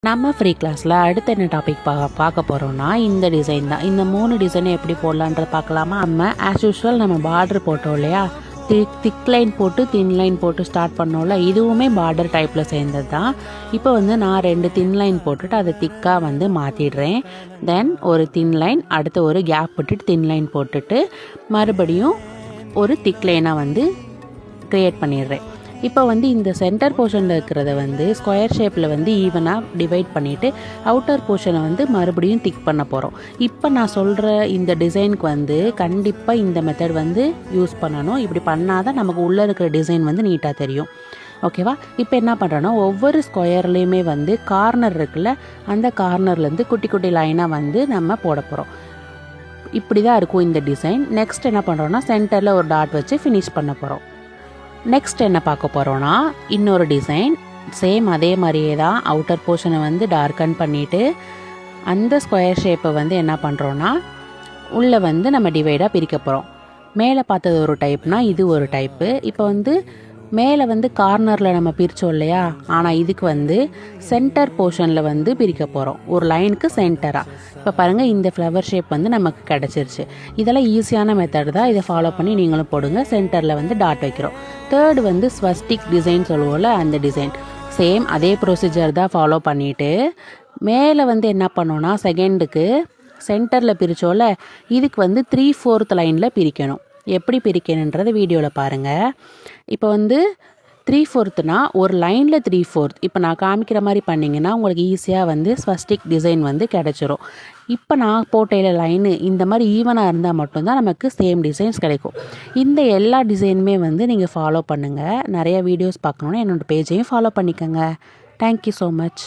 நம்ம ஃப்ரீ கிளாஸில் அடுத்து என்ன டாபிக் பார்க்க போகிறோம்னா இந்த டிசைன் தான். இந்த 3 டிசைனை எப்படி போடலான்றத பார்க்கலாமா? நம்ம ஆஸ் யூஷுவல் நம்ம பார்டர் போட்டோம் இல்லையா, திக் லைன் போட்டு தின் லைன் போட்டு ஸ்டார்ட் பண்ணோம்ல, இதுவுமே பார்டர் டைப்பில் சேர்ந்தது தான். இப்போ நான் 2 தின் லைன் போட்டுட்டு அதை திக்காக மாற்றிடுறேன். தென் ஒரு தின் லைன், அடுத்து ஒரு கேப் விட்டுட்டு தின் லைன் போட்டுட்டு மறுபடியும் ஒரு திக் லைனாக க்ரியேட் பண்ணிடுறேன். இப்போ இந்த சென்டர் போர்ஷனில் இருக்கிறத ஸ்கொயர் ஷேப்பில் ஈவனாக டிவைட் பண்ணிவிட்டு அவுட்டர் போர்ஷனை மறுபடியும் திக் பண்ண போகிறோம். இப்போ நான் சொல்கிற இந்த டிசைனுக்கு கண்டிப்பாக இந்த மெத்தட் யூஸ் பண்ணணும். இப்படி பண்ணால் தான் நமக்கு உள்ளே இருக்கிற டிசைன் நீட்டாக தெரியும். ஓகேவா? இப்போ என்ன பண்ணுறோன்னா, ஒவ்வொரு ஸ்கொயர்லேயுமே கார்னர் இருக்குல்ல, அந்த கார்னர்லேருந்து குட்டி குட்டி லைனாக நம்ம போட போகிறோம். இப்படி தான் இருக்கும் இந்த டிசைன். நெக்ஸ்ட் என்ன பண்ணுறோன்னா, சென்டரில் ஒரு டாட் வச்சு ஃபினிஷ் பண்ண போகிறோம். நெக்ஸ்ட் என்ன பார்க்க போகிறோன்னா, இன்னொரு டிசைன் சேம் அதே மாதிரியே தான். அவுட்டர் போர்ஷனை டார்க்கன் பண்ணிவிட்டு அந்த ஸ்கொயர் ஷேப்பை என்ன பண்ணுறோன்னா உள்ளே நம்ம டிவைடாக பிரிக்க போகிறோம். மேலே பார்த்தது ஒரு டைப்னா இது ஒரு டைப்பு. இப்போ மேலே கார்னரில் நம்ம பிரித்தோம் இல்லையா, ஆனால் இதுக்கு சென்டர் போர்ஷனில் பிரிக்க போகிறோம், ஒரு லைனுக்கு சென்டராக. இப்போ பாருங்கள், இந்த ஃப்ளவர் ஷேப் நமக்கு கிடச்சிருச்சு. இதெல்லாம் ஈஸியான மெத்தட் தான். இதை ஃபாலோ பண்ணி நீங்களும் போடுங்க. சென்டரில் டாட் வைக்கிறோம். தேர்டு ஸ்வஸ்டிக் டிசைன் சொல்லுவோம்ல, அந்த டிசைன் சேம் அதே ப்ரொசீஜர் தான் ஃபாலோ பண்ணிவிட்டு மேலே என்ன பண்ணோன்னா, செகண்டுக்கு சென்டரில் பிரித்தோம்ல, இதுக்கு 3/4 லைனில் பிரிக்கணும். எப்படி பிரிக்கணுன்றதை வீடியோவில் பாருங்கள். இப்போ 3/4னா ஒரு லைனில் 3/4. இப்போ நான் காமிக்கிற மாதிரி பண்ணிங்கன்னா உங்களுக்கு ஈஸியாக ஸ்வஸ்டிக் டிசைன் கிடச்சிரும். இப்போ நான் போட்டையில் லைனு இந்த மாதிரி ஈவனாக இருந்தால் மட்டும்தான் நமக்கு சேம் டிசைன்ஸ் கிடைக்கும். இந்த எல்லா டிசைனுமே நீங்கள் ஃபாலோ பண்ணுங்கள். நிறைய வீடியோஸ் பார்க்கணுன்னா என்னோடய பேஜையும் ஃபாலோ பண்ணிக்கோங்க. Thank you so much.